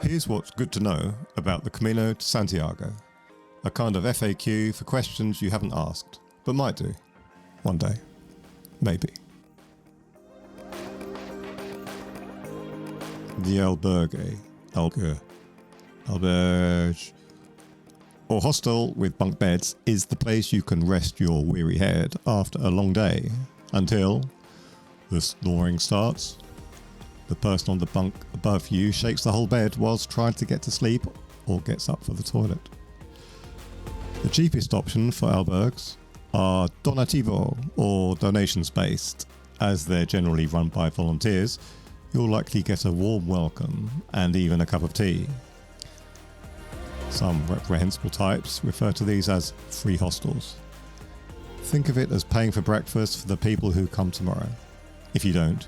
Here's what's good to know about the Camino de Santiago. A kind of FAQ for questions you haven't asked, but might do. One day. Maybe. The albergue, or hostel with bunk beds is the place you can rest your weary head after a long day, until the snoring starts. The person on the bunk above you shakes the whole bed whilst trying to get to sleep or gets up for the toilet. The cheapest option for albergues are donativo or donations based. As they're generally run by volunteers, you'll likely get a warm welcome and even a cup of tea. Some reprehensible types refer to these as free hostels. Think of it as paying for breakfast for the people who come tomorrow. If you don't,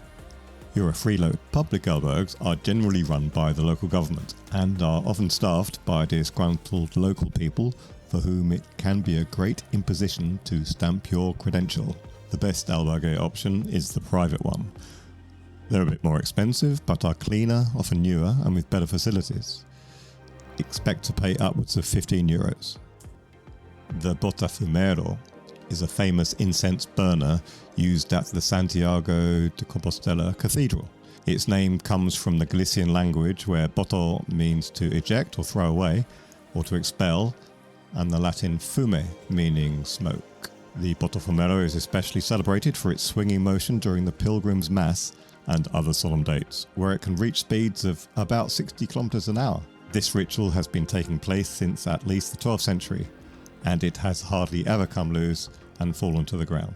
you're a freeload. Public albergues are generally run by the local government and are often staffed by disgruntled local people for whom it can be a great imposition to stamp your credential. The best albergue option is the private one. They're a bit more expensive, but are cleaner, often newer, and with better facilities. Expect to pay upwards of €15. The botafumero is a famous incense burner used at the Santiago de Compostela Cathedral. Its name comes from the Galician language where boto means to eject or throw away, or to expel, and the Latin fume meaning smoke. The botafumero is especially celebrated for its swinging motion during the Pilgrim's Mass and other solemn dates, where it can reach speeds of about 60 kilometers an hour. This ritual has been taking place since at least the 12th century, and it has hardly ever come loose and fallen to the ground.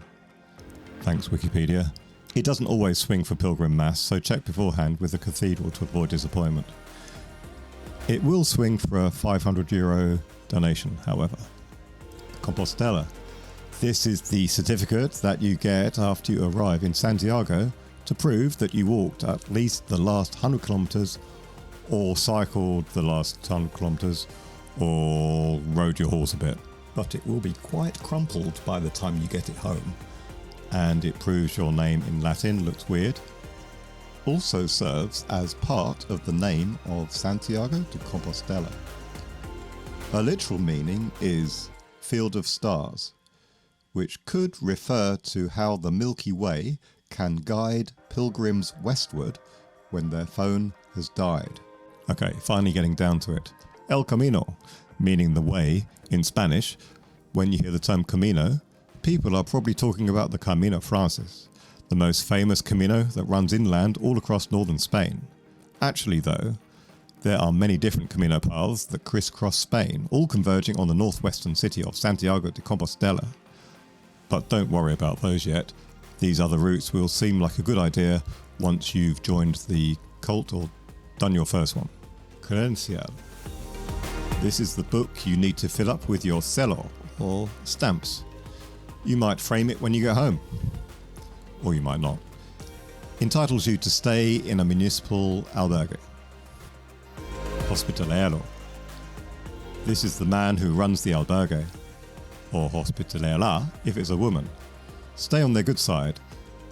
Thanks Wikipedia. It doesn't always swing for Pilgrim Mass, so check beforehand with the cathedral to avoid disappointment. It will swing for a €500 donation, however. Compostela. This is the certificate that you get after you arrive in Santiago to prove that you walked at least the last 100 kilometers, or cycled the last 100 kilometers, or rode your horse a bit. But it will be quite crumpled by the time you get it home, and it proves your name in Latin looks weird. Also serves as part of the name of Santiago de Compostela. A literal meaning is field of stars, which could refer to how the Milky Way can guide pilgrims westward when their phone has died. Okay, finally getting down to it. El Camino, meaning the way in Spanish. When you hear the term Camino, people are probably talking about the Camino Frances, the most famous Camino that runs inland all across northern Spain. Actually though, there are many different Camino paths that crisscross Spain, all converging on the northwestern city of Santiago de Compostela. But don't worry about those yet. These other routes will seem like a good idea once you've joined the cult or done your first one. Credencial. This is the book you need to fill up with your celo, or stamps. You might frame it when you get home, or you might not. Entitles you to stay in a municipal albergue. Hospitalero. This is the man who runs the albergue, or hospitalera if it's a woman. Stay on their good side,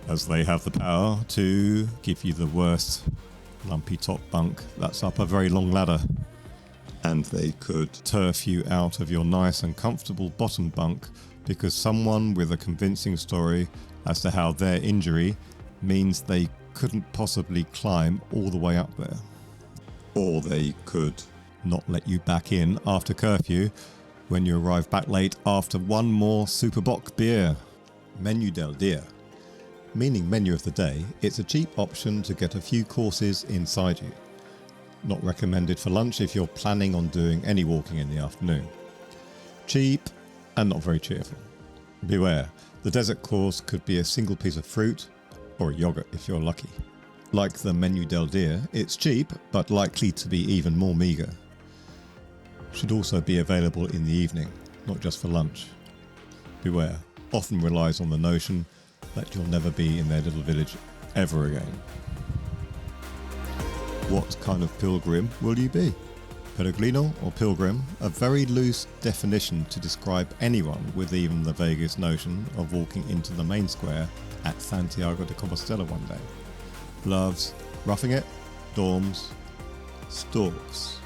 as they have the power to give you the worst lumpy top bunk that's up a very long ladder. And they could turf you out of your nice and comfortable bottom bunk because someone with a convincing story as to how their injury means they couldn't possibly climb all the way up there. Or they could not let you back in after curfew when you arrive back late after one more Superbock beer. Menu del dia. Meaning menu of the day, it's a cheap option to get a few courses inside you. Not recommended for lunch if you're planning on doing any walking in the afternoon. Cheap and not very cheerful. Beware, the dessert course could be a single piece of fruit or a yogurt if you're lucky. Like the menu del dia, it's cheap but likely to be even more meagre. Should also be available in the evening, not just for lunch. Beware, often relies on the notion that you'll never be in their little village ever again. What kind of pilgrim will you be? Peregrino or pilgrim, a very loose definition to describe anyone with even the vaguest notion of walking into the main square at Santiago de Compostela one day. Loves roughing it, dorms, Stalks.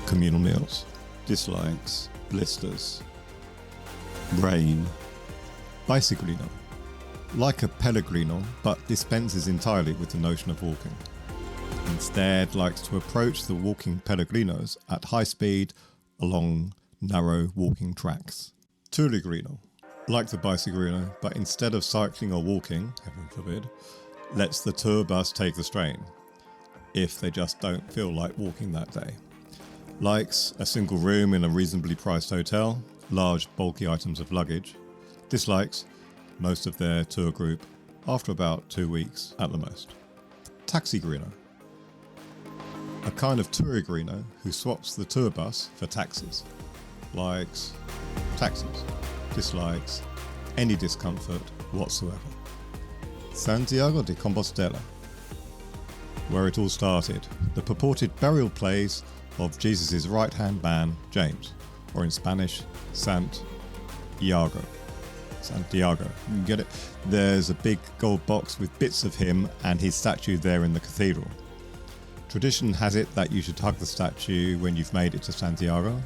Communal meals. Dislikes. Blisters. Rain. Bicyclino. Like a Pellegrino, but dispenses entirely with the notion of walking. Instead, likes to approach the walking Pellegrinos at high speed along narrow walking tracks. Touregrino. Like the Bicyclino, but instead of cycling or walking, heaven forbid, lets the tour bus take the strain, if they just don't feel like walking that day. Likes a single room in a reasonably priced hotel, large bulky items of luggage. Dislikes most of their tour group after about 2 weeks at the most. Taxigrino. A kind of touregrino who swaps the tour bus for taxis. Likes taxis. Dislikes any discomfort whatsoever. Santiago de Compostela. Where it all started, the purported burial place of Jesus' right-hand man, James, or in Spanish, Santiago. Santiago, you get it? There's a big gold box with bits of him and his statue there in the cathedral. Tradition has it that you should hug the statue when you've made it to Santiago,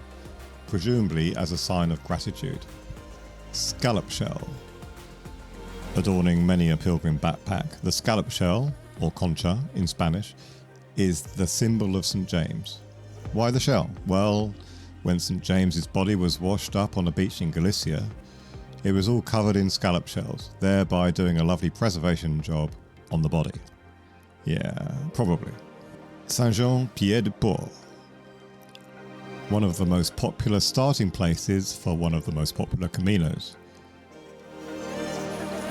presumably as a sign of gratitude. Scallop shell. Adorning many a pilgrim backpack, the scallop shell, or concha in Spanish, is the symbol of St. James. Why the shell? Well, when St. James's body was washed up on a beach in Galicia, it was all covered in scallop shells, thereby doing a lovely preservation job on the body. Yeah, probably. Saint-Jean-Pied-de-Port. One of the most popular starting places for one of the most popular Caminos.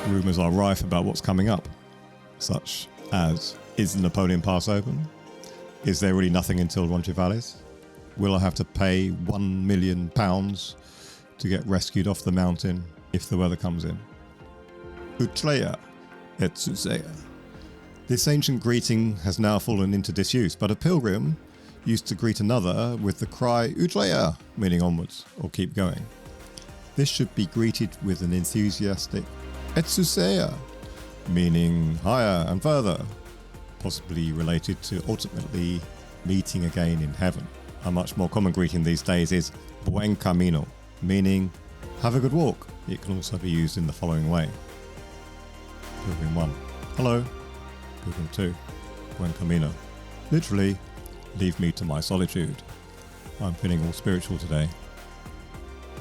Rumours are rife about what's coming up, such as, is the Napoleon Pass open? Is there really nothing until Roncesvalles? Will I have to pay £1 million to get rescued off the mountain if the weather comes in? Utreya et Susea. This ancient greeting has now fallen into disuse, but a pilgrim used to greet another with the cry Utreya, meaning onwards or keep going. This should be greeted with an enthusiastic et Susea, meaning higher and further, possibly related to ultimately meeting again in heaven. A much more common greeting these days is Buen Camino, meaning have a good walk. It can also be used in the following way. Pilgrim 1, hello. Pilgrim 2, Buen Camino. Literally, leave me to my solitude. I'm feeling all spiritual today.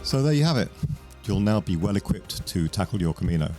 So there you have it. You'll now be well equipped to tackle your Camino.